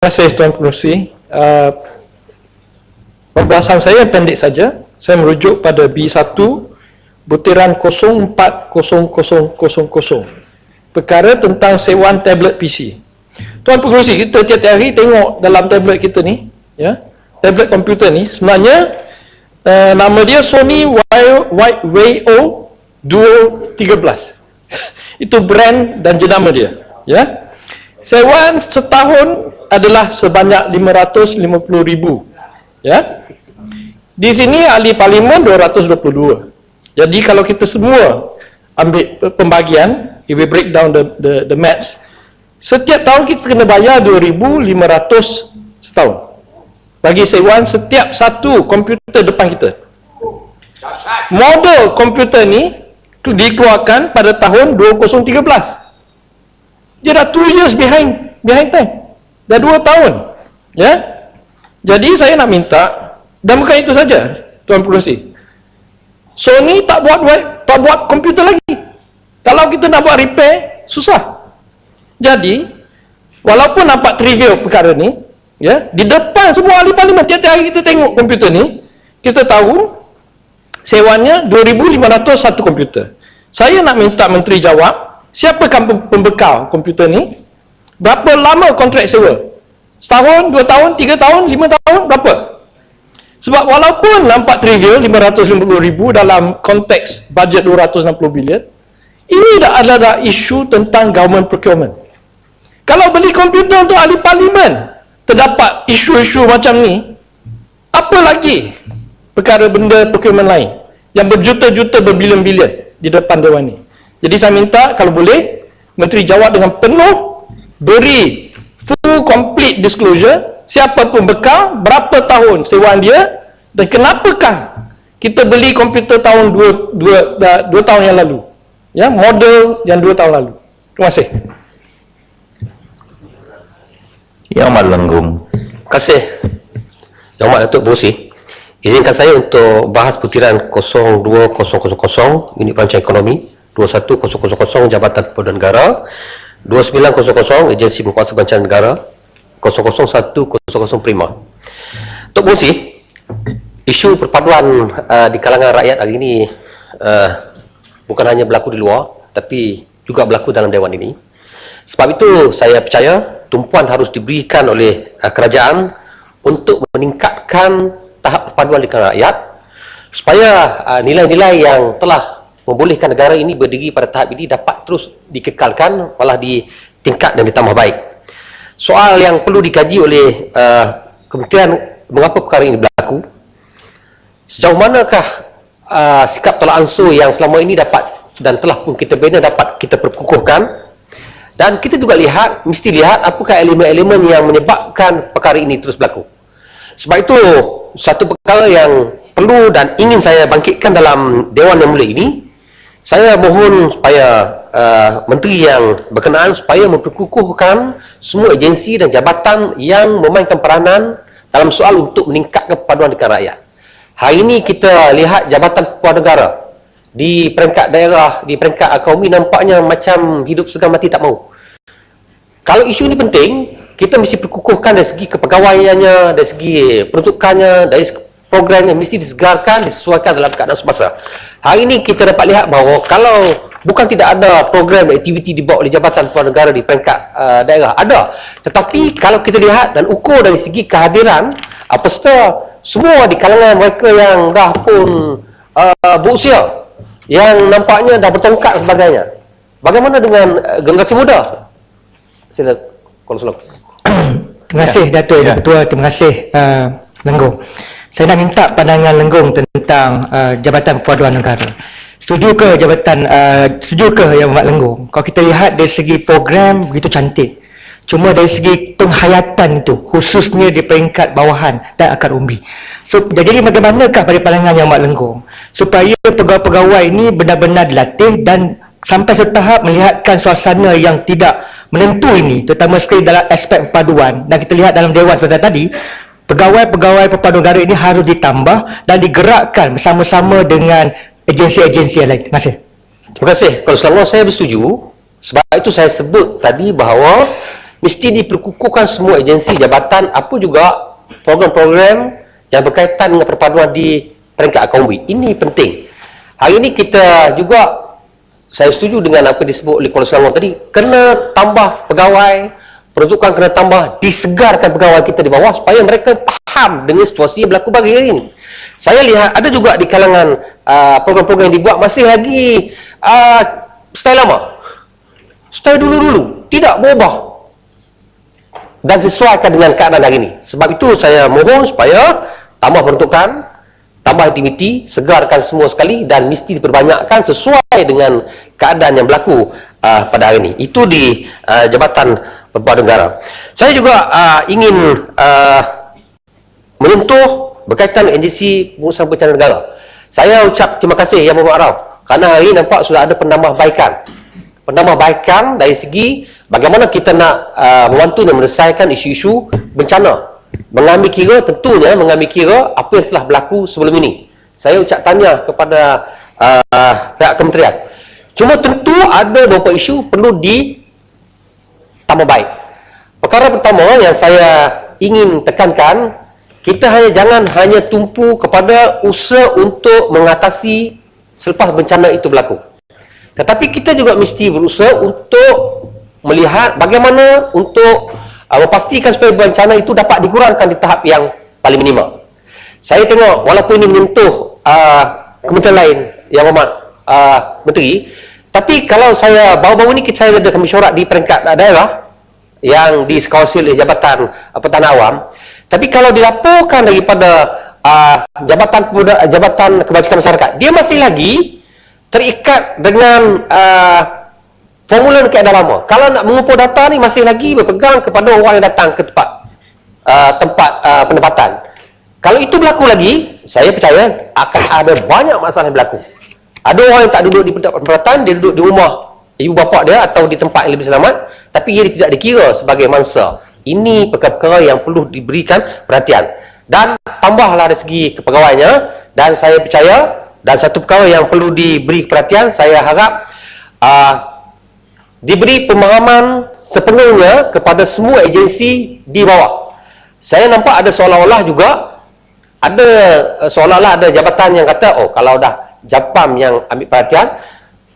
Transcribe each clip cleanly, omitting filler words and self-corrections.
Terima kasih Tuan Pengerusi. Pembahasan saya pendek saja. Saya merujuk pada B1 butiran 040000 perkara tentang sewaan tablet PC. Tuan Pengerusi, kita tiap-tiap hari tengok dalam tablet kita ni, ya, tablet komputer ni sebenarnya nama dia Sony Vaio Duo 13. Itu brand dan jenama dia, ya. Sewaan setahun adalah sebanyak 550,000, ya. Di sini ahli parlimen 222. Jadi kalau kita semua ambil pembagian, if we break down the maths, setiap tahun kita kena bayar 2,500 setahun bagi sewaan setiap satu komputer depan kita. Model komputer ni dikeluarkan pada tahun 2013. Dia dah 2 years behind time. Dah 2 tahun. Ya. Jadi saya nak minta, dan bukan itu saja, Tuan Pengerusi. Sony tak buat komputer lagi. Kalau kita nak buat repair, susah. Jadi, walaupun nampak trivial perkara ni, ya, di depan semua ahli parlimen, tiap-tiap hari kita tengok komputer ni, kita tahu sewanya 2,500 satu komputer. Saya nak minta Menteri jawab, siapakah pembekal komputer ni? Berapa lama kontrak sewa? Setahun, 2 tahun, 3 tahun, 5 tahun, berapa? Sebab walaupun nampak trivial 550,000 dalam konteks bajet 260 bilion, ini adalah isu tentang government procurement. Kalau beli komputer untuk ahli parlimen terdapat isu-isu macam ni, apa lagi perkara benda procurement lain yang berjuta-juta, berbilion-bilion di depan dewan ni. Jadi saya minta kalau boleh Menteri jawab dengan penuh, beri full complete disclosure, siapa pembekal, berapa tahun sewaan dia, dan kenapakah kita beli komputer tahun 2 tahun yang lalu, ya, model yang 2 tahun lalu. Terima kasih. Yang Amat Langgung. Terima kasih Yang Amat Datuk Pengerusi. Izinkan saya untuk bahas butiran 02000 Unit Perancang Ekonomi, 21000 Jabatan Perpaduan Negara, 2900 Agensi Berkuasa Perancangan Negara, 00100 Prima. Untuk Pengerusi, isu perpaduan di kalangan rakyat hari ini bukan hanya berlaku di luar, tapi juga berlaku dalam Dewan ini. Sebab itu saya percaya tumpuan harus diberikan oleh kerajaan untuk meningkatkan tahap perpaduan di kalangan rakyat, supaya nilai-nilai yang telah membolehkan negara ini berdiri pada tahap ini dapat terus dikekalkan, malah ditingkat dan ditambah baik. Soal yang perlu dikaji oleh Kementerian, mengapa perkara ini berlaku, sejauh manakah sikap tolak ansur yang selama ini dapat dan telah pun kita bina dapat kita perkukuhkan, dan kita juga mesti lihat apakah elemen-elemen yang menyebabkan perkara ini terus berlaku. Sebab itu satu perkara yang perlu dan ingin saya bangkitkan dalam Dewan yang mulia ini, saya mohon supaya menteri yang berkenaan supaya memperkukuhkan semua agensi dan jabatan yang memainkan peranan dalam soal untuk meningkatkan perpaduan dengan rakyat. Hari ini kita lihat Jabatan Perpaduan Negara di peringkat daerah, di peringkat ekonomi nampaknya macam hidup segan mati tak mau. Kalau isu ini penting, kita mesti perkukuhkan dari segi kepegawaiannya, dari segi peruntukannya, dari segi program yang mesti disegarkan, disesuaikan dalam keadaan semasa. Hari ini kita dapat lihat bahawa kalau bukan tidak ada program dan aktiviti dibawa oleh Jabatan Perpaduan Negara di peringkat daerah, ada. Tetapi kalau kita lihat dan ukur dari segi kehadiran, peserta semua di kalangan mereka yang dah pun berusia, yang nampaknya dah bertongkat dan sebagainya. Bagaimana dengan generasi muda? Sila, Kuala Selong. Terima kasih Datuk Ketua, terima kasih Lenggung. Saya nak minta pandangan Lenggung tentang Jabatan Perpaduan Negara. Setujukah Yang Amat Lenggung? Kalau kita lihat dari segi program begitu cantik, cuma dari segi penghayatan itu, khususnya di peringkat bawahan dan akar umbi. So, jadi bagaimanakah pada pandangan Yang Amat Lenggung supaya pegawai-pegawai ini benar-benar dilatih dan sampai setahap melihatkan suasana yang tidak menentu ini, terutama sekali dalam aspek perpaduan, dan kita lihat dalam Dewan seperti tadi, pegawai-pegawai perpaduan negara ini harus ditambah dan digerakkan bersama-sama dengan agensi-agensi yang lain. Terima kasih. Terima kasih. Kalau selama saya bersetuju, sebab itu saya sebut tadi bahawa mesti diperkukuhkan semua agensi, jabatan, apa juga program-program yang berkaitan dengan perpaduan di peringkat akaunti. Ini penting. Hari ini kita juga, saya setuju dengan apa disebut oleh Kuala Selangor tadi, kena tambah pegawai, peruntukan kena tambah, disegarkan pegawai kita di bawah supaya mereka faham dengan situasi yang berlaku bagi hari ini. Saya lihat ada juga di kalangan program-program yang dibuat masih lagi style lama, style dulu-dulu, tidak berubah dan sesuaikan dengan keadaan hari ini. Sebab itu saya mohon supaya tambah peruntukan, tambah aktiviti, segarkan semua sekali dan mesti diperbanyakkan sesuai dengan keadaan yang berlaku pada hari ini. Itu di Jabatan Perpaduan Negara. Saya juga ingin menyentuh berkaitan agensi pengurusan bencana negara. Saya ucap terima kasih Yang Bermakram kerana hari ini nampak sudah ada penambahbaikan. Penambahbaikan dari segi bagaimana kita nak membantu dan menyelesaikan isu-isu bencana. Mengambil kira, tentunya mengambil kira apa yang telah berlaku sebelum ini. Saya ucap tahniah kepada pihak kementerian. Cuma tentu ada beberapa isu perlu ditambah baik. Perkara pertama yang saya ingin tekankan, kita jangan hanya tumpu kepada usaha untuk mengatasi selepas bencana itu berlaku. Tetapi kita juga mesti berusaha untuk melihat bagaimana untuk memastikan supaya bencana itu dapat dikurangkan di tahap yang paling minimal. Saya tengok walaupun ini menyentuh kementerian lain yang hormat menteri, tapi kalau saya baru-baru ini saya ada mesyuarat di peringkat daerah yang dikawasi oleh Jabatan Pertahanan Awam. Tapi kalau dilaporkan daripada Jabatan Kebajikan Masyarakat, dia masih lagi terikat dengan formula keadaan lama. Kalau nak mengumpul data ni masih lagi berpegang kepada orang yang datang ke tempat penempatan. Kalau itu berlaku lagi, saya percaya akan ada banyak masalah yang berlaku. Ada orang yang tak duduk di tempat penempatan, dia duduk di rumah ibu bapa dia atau di tempat yang lebih selamat, tapi ia tidak dikira sebagai mangsa. Ini perkara-perkara yang perlu diberikan perhatian. Dan tambahlah dari segi kepegawaiannya, dan saya percaya, dan satu perkara yang perlu diberi perhatian, saya harap diberi pemahaman sepenuhnya kepada semua agensi di bawah. Saya nampak ada seolah-olah ada jabatan yang kata, oh kalau dah Japam yang ambil perhatian,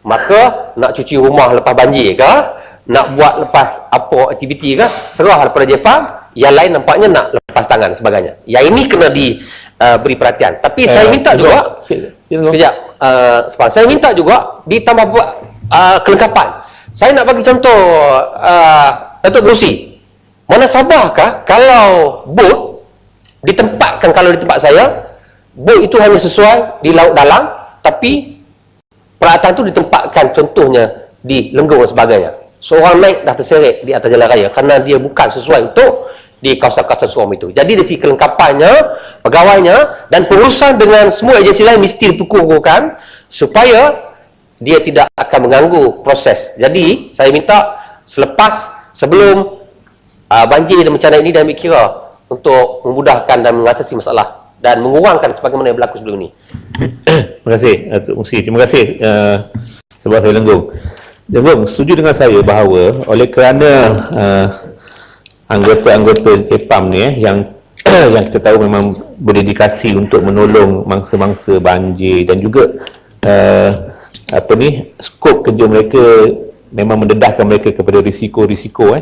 maka nak cuci rumah lepas banjir ke, nak buat lepas apa aktiviti ke, serah daripada Japam. Yang lain nampaknya nak lepas tangan sebagainya. Yang ini kena diberi perhatian. Tapi saya minta juga sekejap, saya minta juga ditambah buat kelengkapan. Saya nak bagi contoh Datuk Berusi. Mana sabahkah kalau bot ditempatkan, kalau di tempat saya, bot itu hanya sesuai di laut dalam, tapi peralatan itu ditempatkan contohnya di Lenggong dan sebagainya. Seorang naik dah terseret di atas jalan raya kerana dia bukan sesuai untuk di kawasan-kawasan suam itu. Jadi dari segi kelengkapannya, pegawainya dan pengurusan dengan semua agensi lain mesti diperkukuhkan supaya dia tidak akan mengganggu proses. Jadi saya minta sebelum banjir dan bencana ini diambil kira untuk memudahkan dan mengatasi masalah dan mengurangkan sebagaimana yang berlaku sebelum ini. Terima kasih Datuk Musi. Terima kasih Sebab saya Lenggong. Lenggong setuju dengan saya bahawa oleh kerana anggota-anggota EPAM ni yang yang kita tahu memang berdedikasi untuk menolong mangsa-mangsa banjir dan juga skop kerja mereka memang mendedahkan mereka kepada risiko-risiko.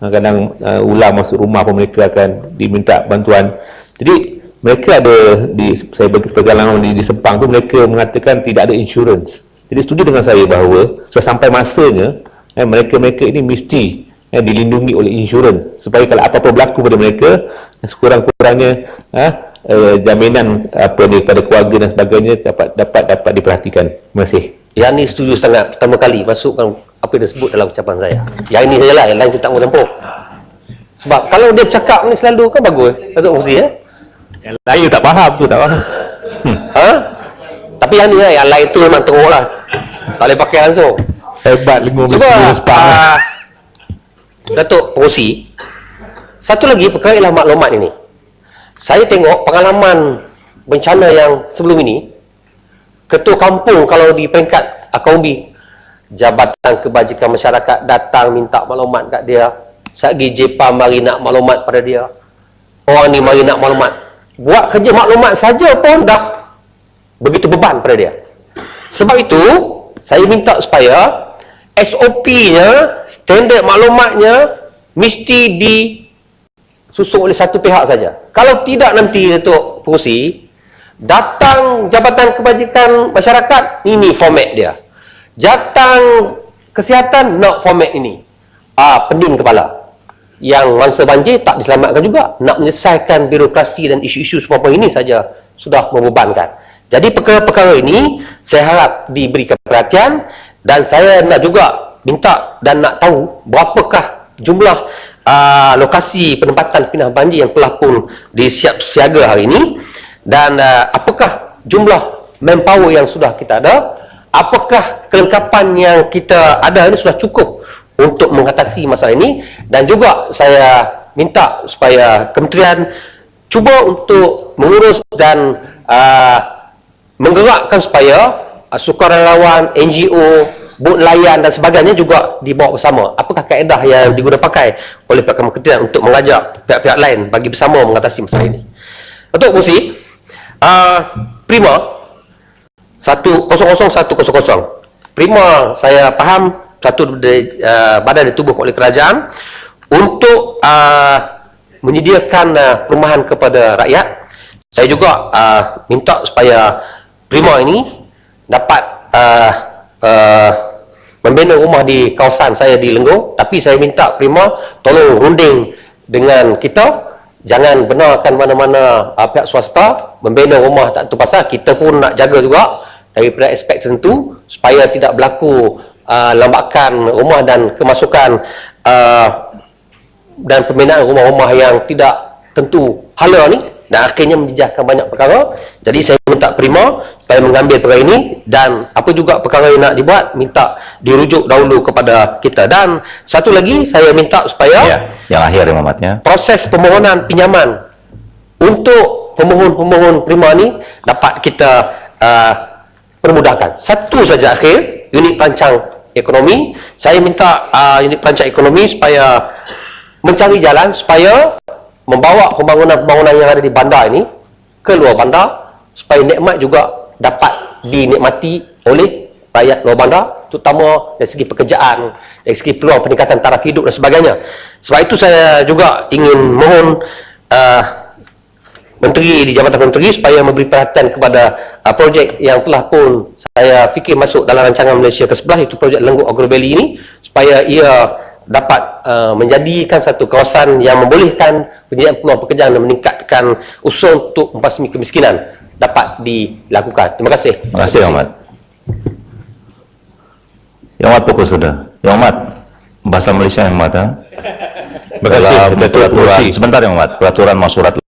Kadang ular masuk rumah pun mereka akan diminta bantuan. Jadi mereka ada saya bagi perjalanan di Sepang tu, mereka mengatakan tidak ada insurans. Jadi setuju dengan saya bahawa sudah sampai masanya mereka-mereka ini mesti dilindungi oleh insurans supaya kalau apa-apa berlaku pada mereka, sekurang-kurangnya jaminan pada keluarga dan sebagainya dapat diperhatikan. Terima kasih. Yang ni setuju sangat. Pertama kali masukkan apa yang disebut dalam ucapan saya. Yang ini sajalah, yang lain saya tak mau campur. Sebab kalau dia bercakap ni selalu kan bagus, Datuk Musi Yang lain tak faham tu, tak faham. Tapi yang ni yang lain tu memang teruk lah. Tak boleh pakai langsung. Hebat Lenggong. Cuba Datuk Musi, satu lagi perkara ialah maklumat ini. Saya tengok pengalaman bencana yang sebelum ini, ketua kampung kalau di peringkat Akaumbi, Jabatan Kebajikan Masyarakat datang minta maklumat kat dia, Satgi JEPA mari nak maklumat pada dia. Orang ni mari nak maklumat. Buat kerja maklumat saja pun dah begitu beban pada dia. Sebab itu, saya minta supaya SOP-nya, standard maklumatnya mesti disusun oleh satu pihak saja. Kalau tidak nanti Datuk Pengerusi datang Jabatan Kebajikan Masyarakat, ini format dia. Datang Kesihatan, nak format ini. Pening kepala. Yang mangsa banjir tak diselamatkan juga. Nak menyelesaikan birokrasi dan isu-isu semua ini saja sudah membebankan. Jadi perkara-perkara ini saya harap diberikan perhatian, dan saya nak juga minta dan nak tahu berapakah jumlah lokasi penempatan pindah banjir yang telah pun disiap siaga hari ini, dan apakah jumlah manpower yang sudah kita ada, apakah kelengkapan yang kita ada ini sudah cukup untuk mengatasi masalah ini. Dan juga saya minta supaya kementerian cuba untuk mengurus dan menggerakkan supaya sukarelawan, NGO, bot layan dan sebagainya juga dibawa bersama. Apakah kaedah yang digunakan pakai oleh pihak kementerian untuk mengajak pihak-pihak lain bagi bersama mengatasi masalah ini. Datuk Pengerusi, Prima 100-100. Prima saya faham satu badan ditubuhkan oleh kerajaan untuk menyediakan perumahan kepada rakyat. Saya juga minta supaya Prima ini dapat membina rumah di kawasan saya di Lenggong, tapi saya minta Prima tolong runding dengan kita, jangan benarkan mana-mana pihak swasta membina rumah tak tentu pasal. Kita pun nak jaga juga daripada aspek tertentu supaya tidak berlaku lambakan rumah dan kemasukan dan pembinaan rumah-rumah yang tidak tentu hala ni, dan akhirnya menjejaskan banyak perkara. Jadi saya minta Prima supaya mengambil perkara ini, dan apa juga perkara yang nak dibuat minta dirujuk dahulu kepada kita. Dan satu lagi saya minta supaya yang akhir Muhammadnya, proses permohonan pinjaman untuk pemohon-pemohon Prima ni dapat kita permudahkan. Satu saja akhir, unit perancang ekonomi, saya minta unit perancang ekonomi supaya mencari jalan supaya membawa pembangunan-pembangunan yang ada di bandar ini ke luar bandar, supaya nikmat juga dapat dinikmati oleh rakyat luar bandar, terutama dari segi pekerjaan, dari segi peluang peningkatan taraf hidup dan sebagainya. Sebab itu saya juga ingin mohon Menteri di Jabatan Menteri supaya memberi perhatian kepada projek yang telah pun saya fikir masuk dalam rancangan Malaysia ke-11, itu projek Lenggong Agro Valley ini, supaya ia dapat menjadikan satu kawasan yang membolehkan penyediaan peluang pekerjaan dan meningkatkan usaha untuk membasmi kemiskinan dapat dilakukan. Terima kasih. terima kasih Muhammad. Yang Muhammad pokok sudah. Yang Muhammad bahasa Malaysia yang Muhammad. Terima kasih, Datuk Pengerusi. Sebentar yang Muhammad, peraturan masyarakat